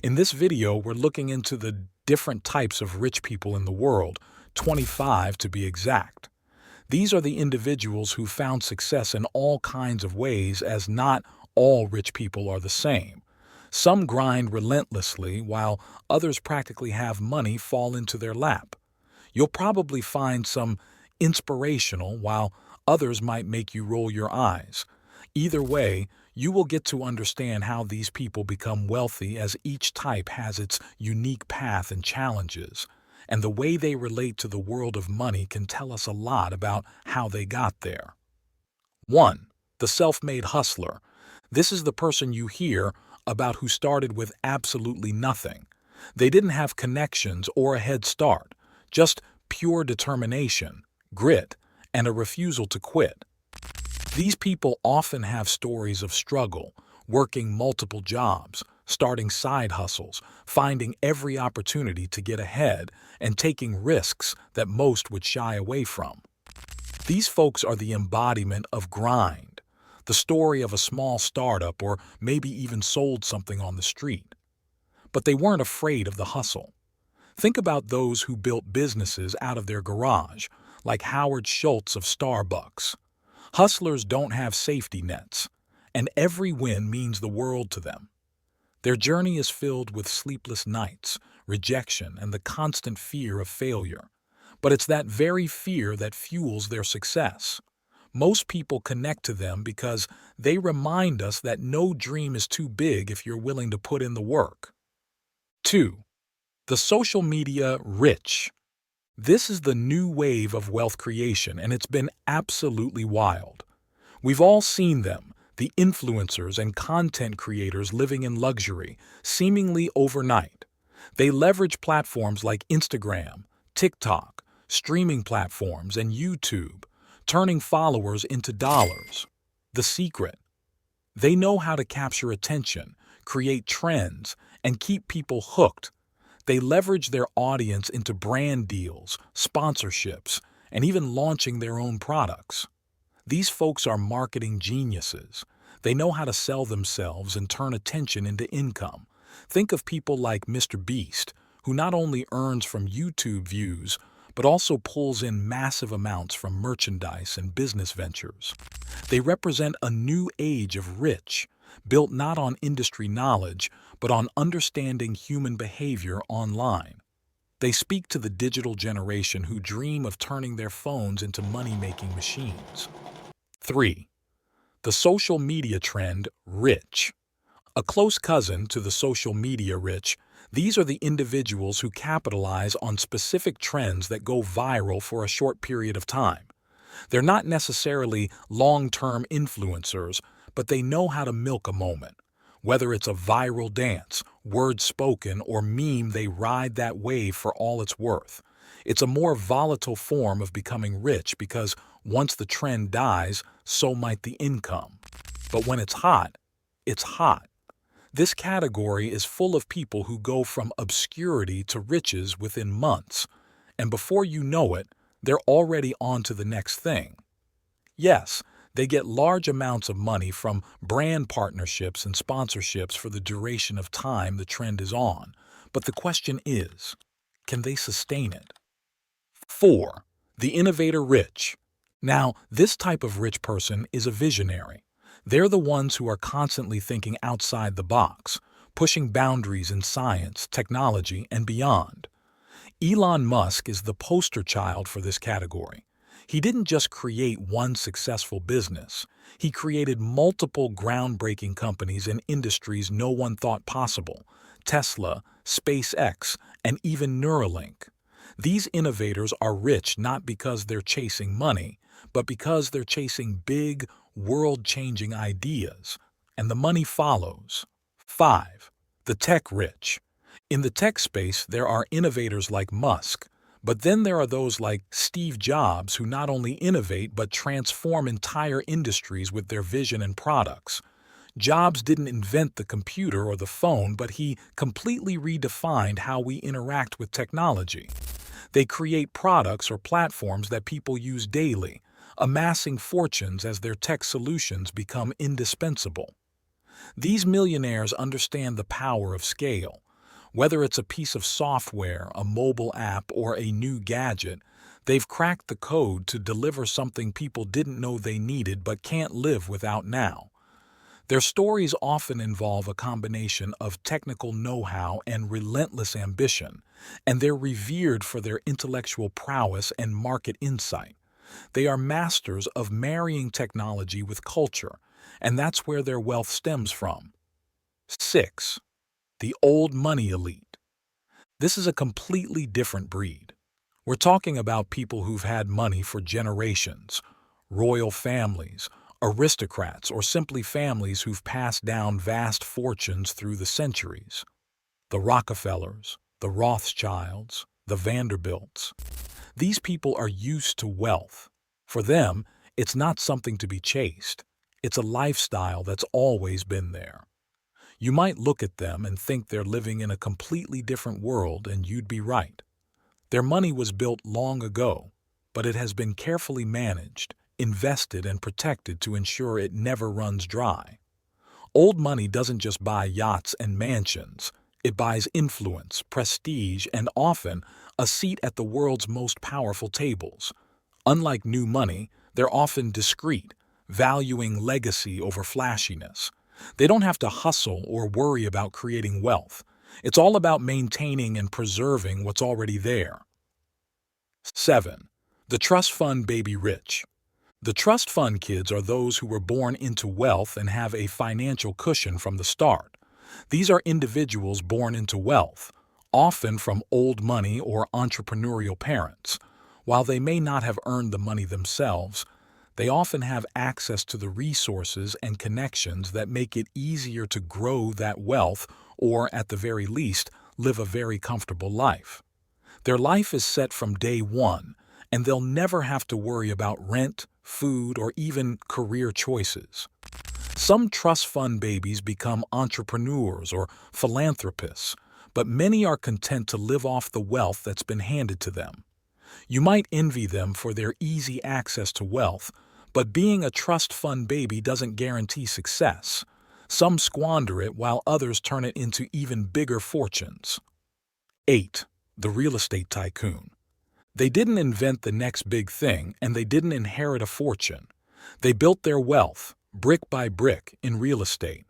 In this video, we're looking into the different types of rich people in the world, 25 to be exact. These are the individuals who found success in all kinds of ways, as not all rich people are the same. Some grind relentlessly, while others practically have money fall into their lap. You'll probably find some inspirational, while others might make you roll your eyes. Either way, you will get to understand how these people become wealthy, as each type has its unique path and challenges, and the way they relate to the world of money can tell us a lot about how they got there. 1. The self-made hustler. This is the person you hear about who started with absolutely nothing. They didn't have connections or a head start, just pure determination, grit, and a refusal to quit. These people often have stories of struggle, working multiple jobs, starting side hustles, finding every opportunity to get ahead, and taking risks that most would shy away from. These folks are the embodiment of grind, the story of a small startup or maybe even sold something on the street. But they weren't afraid of the hustle. Think about those who built businesses out of their garage, like Howard Schultz of Starbucks. Hustlers don't have safety nets, and every win means the world to them. Their journey is filled with sleepless nights, rejection, and the constant fear of failure. But it's that very fear that fuels their success. Most people connect to them because they remind us that no dream is too big if you're willing to put in the work. 2. The social media rich. This is the new wave of wealth creation, and it's been absolutely wild. We've all seen them, the influencers and content creators living in luxury, seemingly overnight. They leverage platforms like Instagram, TikTok, streaming platforms, and YouTube, turning followers into dollars. The secret: they know how to capture attention, create trends, and keep people hooked. They leverage their audience into brand deals, sponsorships, and even launching their own products. These folks are marketing geniuses. They know how to sell themselves and turn attention into income. Think of people like Mr. Beast, who not only earns from YouTube views, but also pulls in massive amounts from merchandise and business ventures. They represent a new age of rich, built not on industry knowledge, but on understanding human behavior online. They speak to the digital generation who dream of turning their phones into money-making machines. 3. The social media trend rich. A close cousin to the social media rich, these are the individuals who capitalize on specific trends that go viral for a short period of time. They're not necessarily long-term influencers, but they know how to milk a moment. Whether it's a viral dance, word spoken, or meme, they ride that wave for all it's worth. It's a more volatile form of becoming rich because once the trend dies, so might the income. But when it's hot, it's hot. This category is full of people who go from obscurity to riches within months, and before you know it, they're already on to the next thing. Yes, they get large amounts of money from brand partnerships and sponsorships for the duration of time the trend is on, but the question is, can they sustain it? 4. The innovator rich. Now, this type of rich person is a visionary. They're the ones who are constantly thinking outside the box, pushing boundaries in science, technology, and beyond. Elon Musk is the poster child for this category. He didn't just create one successful business. He created multiple groundbreaking companies in industries no one thought possible: Tesla, SpaceX, and even Neuralink. These innovators are rich not because they're chasing money, but because they're chasing big, world-changing ideas, and the money follows. 5. The tech rich. In the tech space, there are innovators like Musk, but then there are those like Steve Jobs who not only innovate but transform entire industries with their vision and products. Jobs didn't invent the computer or the phone, but he completely redefined how we interact with technology. They create products or platforms that people use daily, amassing fortunes as their tech solutions become indispensable. These millionaires understand the power of scale. Whether it's a piece of software, a mobile app, or a new gadget, they've cracked the code to deliver something people didn't know they needed but can't live without now. Their stories often involve a combination of technical know-how and relentless ambition, and they're revered for their intellectual prowess and market insight. They are masters of marrying technology with culture, and that's where their wealth stems from. 6. The old money elite. This is a completely different breed. We're talking about people who've had money for generations, royal families, aristocrats, or simply families who've passed down vast fortunes through the centuries. The Rockefellers, the Rothschilds, the Vanderbilts. These people are used to wealth. For them, it's not something to be chased. It's a lifestyle that's always been there. You might look at them and think they're living in a completely different world, and you'd be right. Their money was built long ago, but it has been carefully managed, invested, and protected to ensure it never runs dry. Old money doesn't just buy yachts and mansions. It buys influence, prestige, and often a seat at the world's most powerful tables. Unlike new money, they're often discreet, valuing legacy over flashiness. They don't have to hustle or worry about creating wealth. It's all about maintaining and preserving what's already there. 7. The trust fund baby rich. The trust fund kids are those who were born into wealth and have a financial cushion from the start. These are individuals born into wealth, often from old money or entrepreneurial parents. While they may not have earned the money themselves, they often have access to the resources and connections that make it easier to grow that wealth or, at the very least, live a very comfortable life. Their life is set from day one, and they'll never have to worry about rent, food, or even career choices. Some trust fund babies become entrepreneurs or philanthropists, but many are content to live off the wealth that's been handed to them. You might envy them for their easy access to wealth, but being a trust fund baby doesn't guarantee success. Some squander it while others turn it into even bigger fortunes. 8. The real estate tycoon. They didn't invent the next big thing, and they didn't inherit a fortune. They built their wealth, brick by brick, in real estate.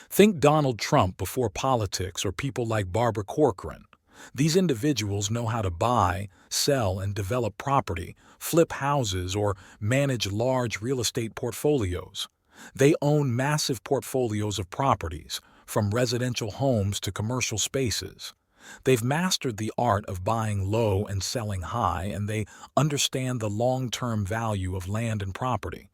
Think Donald Trump before politics, or people like Barbara Corcoran. These individuals know how to buy, sell, and develop property, flip houses, or manage large real estate portfolios. They own massive portfolios of properties, from residential homes to commercial spaces. They've mastered the art of buying low and selling high, and they understand the long-term value of land and property.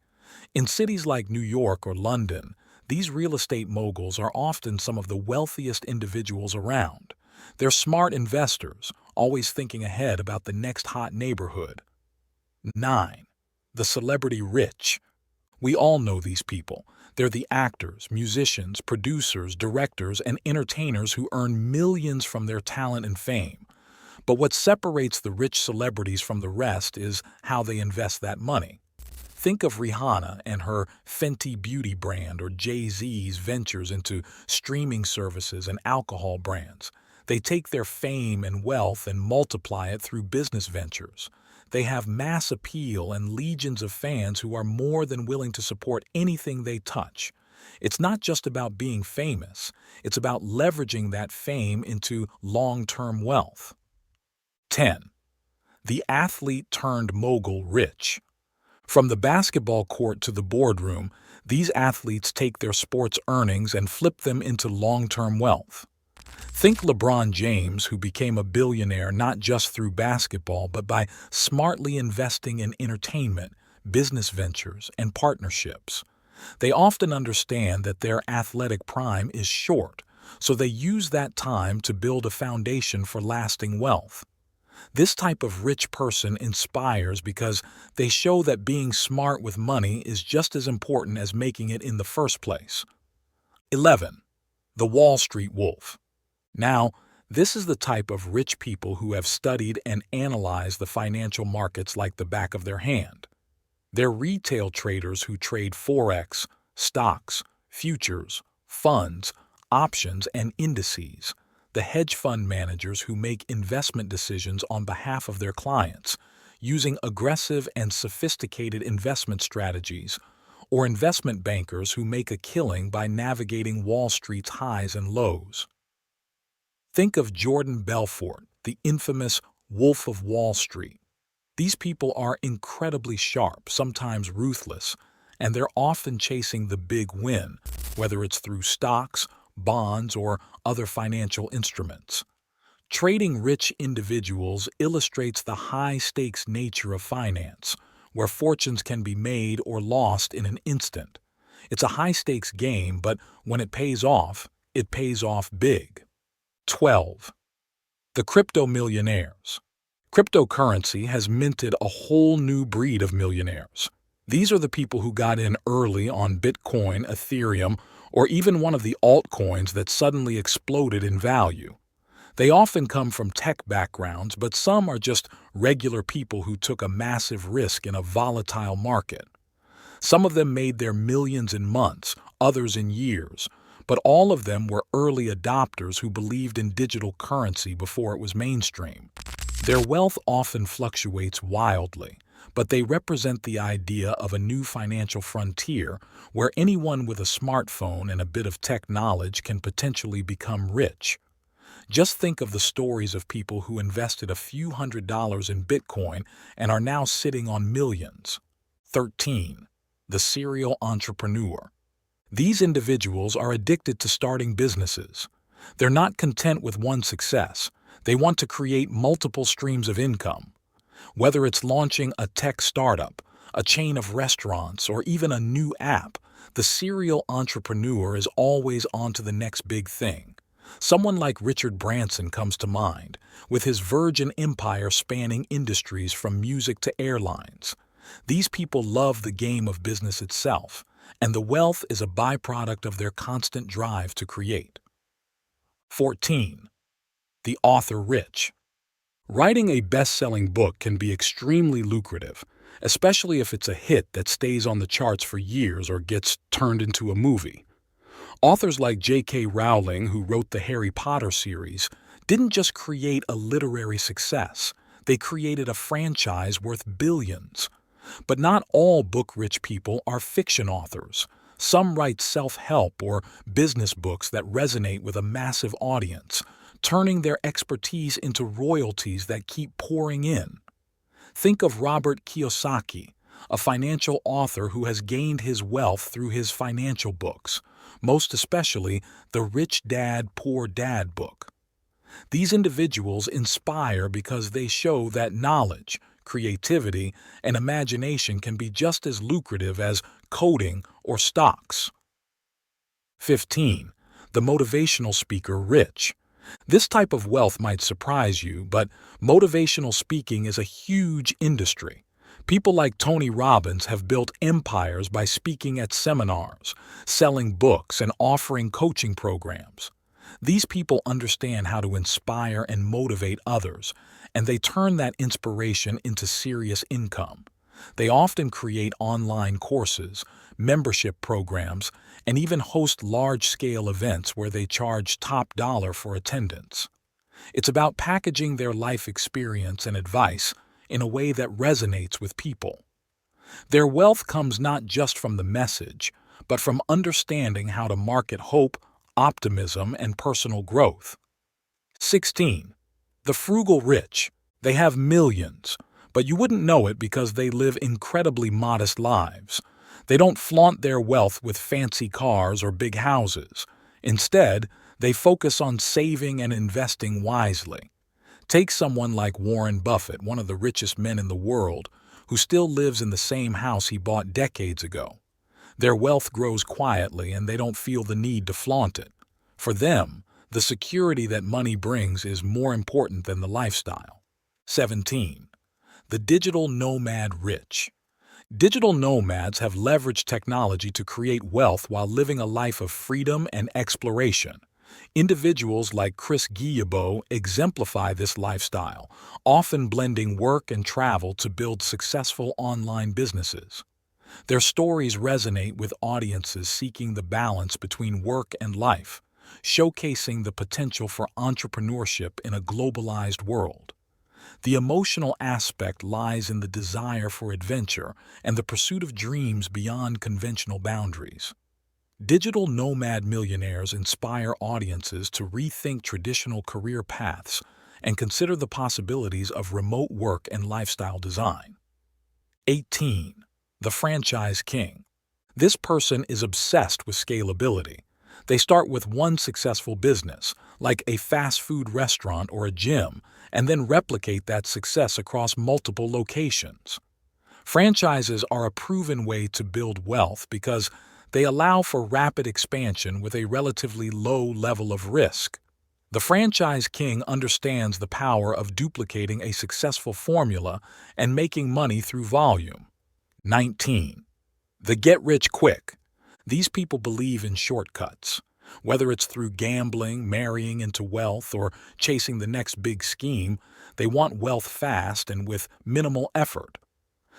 In cities like New York or London, these real estate moguls are often some of the wealthiest individuals around. They're smart investors, always thinking ahead about the next hot neighborhood. 9. The celebrity rich. We all know these people. They're the actors, musicians, producers, directors, and entertainers who earn millions from their talent and fame. But what separates the rich celebrities from the rest is how they invest that money. Think of Rihanna and her Fenty beauty brand, or Jay-Z's ventures into streaming services and alcohol brands. They take their fame and wealth and multiply it through business ventures. They have mass appeal and legions of fans who are more than willing to support anything they touch. It's not just about being famous, it's about leveraging that fame into long-term wealth. 10. The athlete-turned-mogul rich. From the basketball court to the boardroom, these athletes take their sports earnings and flip them into long-term wealth. Think LeBron James, who became a billionaire not just through basketball, but by smartly investing in entertainment, business ventures, and partnerships. They often understand that their athletic prime is short, so they use that time to build a foundation for lasting wealth. This type of rich person inspires because they show that being smart with money is just as important as making it in the first place. 11. The Wall Street Wolf. Now, this is the type of rich people who have studied and analyzed the financial markets like the back of their hand. They're retail traders who trade forex, stocks, futures, funds, options, and indices. the hedge fund managers who make investment decisions on behalf of their clients, using aggressive and sophisticated investment strategies, or investment bankers who make a killing by navigating Wall Street's highs and lows. Think of Jordan Belfort, the infamous Wolf of Wall Street. These people are incredibly sharp, sometimes ruthless, and they're often chasing the big win, whether it's through stocks, bonds, or other financial instruments. Trading rich individuals illustrates the high-stakes nature of finance, where fortunes can be made or lost in an instant. It's a high-stakes game, but when it pays off big. 12. The crypto millionaires. Cryptocurrency has minted a whole new breed of millionaires. These are the people who got in early on Bitcoin, Ethereum, or even one of the altcoins that suddenly exploded in value. They often come from tech backgrounds, but some are just regular people who took a massive risk in a volatile market. Some of them made their millions in months, others in years, but all of them were early adopters who believed in digital currency before it was mainstream. Their wealth often fluctuates wildly, but they represent the idea of a new financial frontier where anyone with a smartphone and a bit of tech knowledge can potentially become rich. Just think of the stories of people who invested a few $100s in Bitcoin and are now sitting on millions. 13. The serial entrepreneur. These individuals are addicted to starting businesses. They're not content with one success. They want to create multiple streams of income. Whether it's launching a tech startup, a chain of restaurants, or even a new app, the serial entrepreneur is always on to the next big thing. Someone like Richard Branson comes to mind, with his Virgin empire spanning industries from music to airlines. These people love the game of business itself, and the wealth is a byproduct of their constant drive to create. 14. The author rich. Writing a best-selling book can be extremely lucrative, especially if it's a hit that stays on the charts for years or gets turned into a movie. Authors like J.K. Rowling, who wrote the Harry Potter series, didn't just create a literary success. They created a franchise worth billions. But not all book-rich people are fiction authors. Some write self-help or business books that resonate with a massive audience, turning their expertise into royalties that keep pouring in. Think of Robert Kiyosaki, a financial author who has gained his wealth through his financial books, most especially the Rich Dad, Poor Dad book. These individuals inspire because they show that knowledge, creativity, and imagination can be just as lucrative as coding or stocks. 15. The motivational speaker rich. This type of wealth might surprise you, but motivational speaking is a huge industry. People like Tony Robbins have built empires by speaking at seminars, selling books, and offering coaching programs. These people understand how to inspire and motivate others, and they turn that inspiration into serious income. They often create online courses, membership programs, and even host large-scale events where they charge top dollar for attendance. It's about packaging their life experience and advice in a way that resonates with people. Their wealth comes not just from the message, but from understanding how to market hope, optimism, and personal growth. 16. The frugal rich. They have millions, but you wouldn't know it because they live incredibly modest lives. They don't flaunt their wealth with fancy cars or big houses. Instead, they focus on saving and investing wisely. Take someone like Warren Buffett, one of the richest men in the world, who still lives in the same house he bought decades ago. Their wealth grows quietly and they don't feel the need to flaunt it. For them, the security that money brings is more important than the lifestyle. 17. The digital nomad rich. Digital nomads have leveraged technology to create wealth while living a life of freedom and exploration. Individuals like Chris Guillebeau exemplify this lifestyle, often blending work and travel to build successful online businesses. Their stories resonate with audiences seeking the balance between work and life, showcasing the potential for entrepreneurship in a globalized world. The emotional aspect lies in the desire for adventure and the pursuit of dreams beyond conventional boundaries. Digital nomad millionaires inspire audiences to rethink traditional career paths and consider the possibilities of remote work and lifestyle design. 18. The franchise king. This person is obsessed with scalability. They start with one successful business, like a fast food restaurant or a gym, and then replicate that success across multiple locations. Franchises are a proven way to build wealth because they allow for rapid expansion with a relatively low level of risk. The franchise king understands the power of duplicating a successful formula and making money through volume. 19. The get-rich-quick. These people believe in shortcuts. Whether it's through gambling, marrying into wealth, or chasing the next big scheme, they want wealth fast and with minimal effort.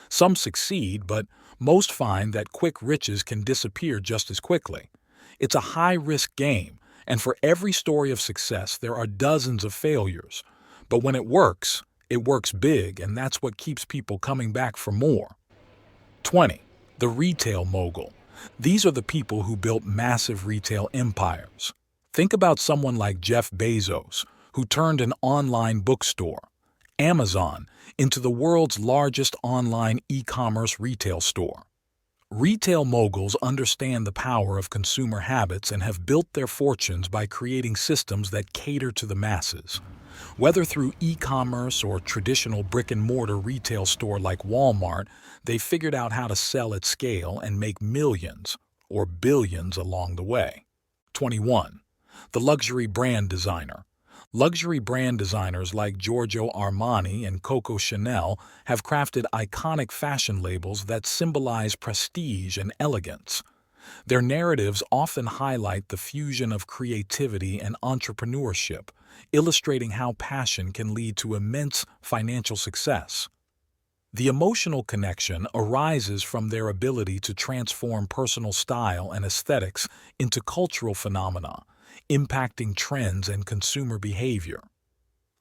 Some succeed, but most find that quick riches can disappear just as quickly. It's a high-risk game, and for every story of success, there are dozens of failures. But when it works big, and that's what keeps people coming back for more. 20. The retail mogul. These are the people who built massive retail empires. Think about someone like Jeff Bezos, who turned an online bookstore, Amazon, into the world's largest online e-commerce retail store. Retail moguls understand the power of consumer habits and have built their fortunes by creating systems that cater to the masses. Whether through e-commerce or traditional brick-and-mortar retail store like Walmart, they've figured out how to sell at scale and make millions or billions along the way. 21. The luxury brand designer. Luxury brand designers like Giorgio Armani and Coco Chanel have crafted iconic fashion labels that symbolize prestige and elegance. Their narratives often highlight the fusion of creativity and entrepreneurship, illustrating how passion can lead to immense financial success. The emotional connection arises from their ability to transform personal style and aesthetics into cultural phenomena, impacting trends and consumer behavior.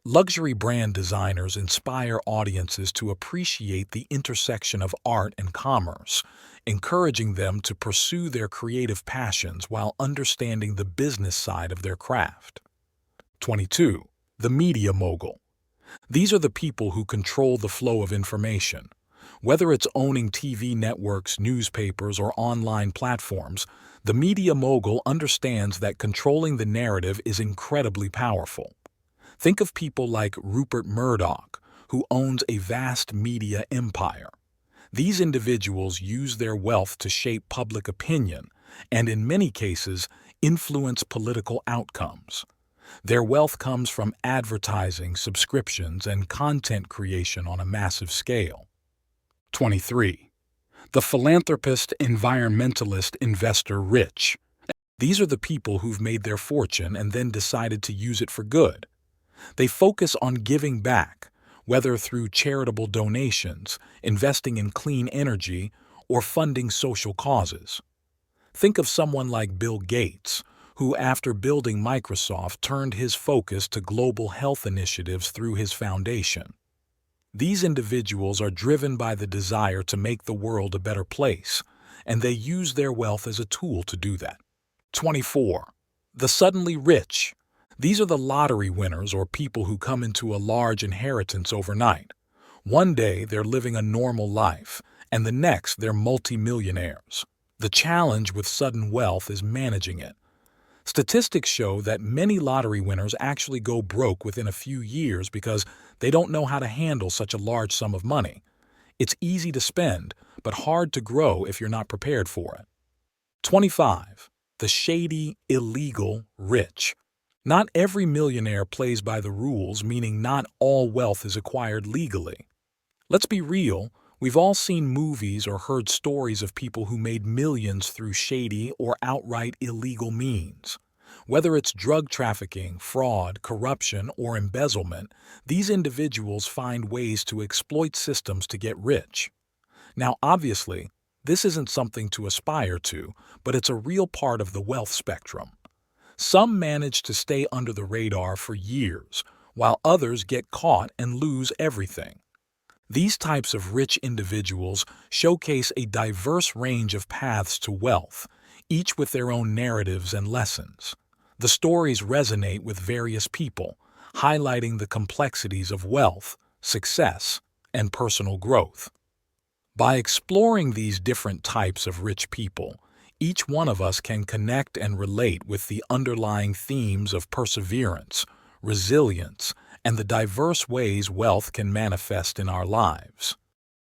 Luxury brand designers inspire audiences to appreciate the intersection of art and commerce, encouraging them to pursue their creative passions while understanding the business side of their craft. 22. The media mogul. These are the people who control the flow of information. Whether it's owning TV networks, newspapers, or online platforms, the media mogul understands that controlling the narrative is incredibly powerful. Think of people like Rupert Murdoch, who owns a vast media empire. These individuals use their wealth to shape public opinion and, in many cases, influence political outcomes. Their wealth comes from advertising, subscriptions, and content creation on a massive scale. 23. The philanthropist, environmentalist, investor rich. These are the people who've made their fortune and then decided to use it for good. They focus on giving back, whether through charitable donations, investing in clean energy, or funding social causes. Think of someone like Bill Gates, who, after building Microsoft, turned his focus to global health initiatives through his foundation. These individuals are driven by the desire to make the world a better place, and they use their wealth as a tool to do that. 24. The suddenly rich. These are the lottery winners or people who come into a large inheritance overnight. One day they're living a normal life, and the next they're multimillionaires. The challenge with sudden wealth is managing it. Statistics show that many lottery winners actually go broke within a few years because they don't know how to handle such a large sum of money. It's easy to spend, but hard to grow if you're not prepared for it. 25. The shady, illegal rich. Not every millionaire plays by the rules, meaning not all wealth is acquired legally. Let's be real, we've all seen movies or heard stories of people who made millions through shady or outright illegal means. Whether it's drug trafficking, fraud, corruption, or embezzlement, these individuals find ways to exploit systems to get rich. Now, obviously, this isn't something to aspire to, but it's a real part of the wealth spectrum. Some manage to stay under the radar for years, while others get caught and lose everything. These types of rich individuals showcase a diverse range of paths to wealth, each with their own narratives and lessons. The stories resonate with various people, highlighting the complexities of wealth, success, and personal growth. By exploring these different types of rich people, each one of us can connect and relate with the underlying themes of perseverance, resilience, and the diverse ways wealth can manifest in our lives.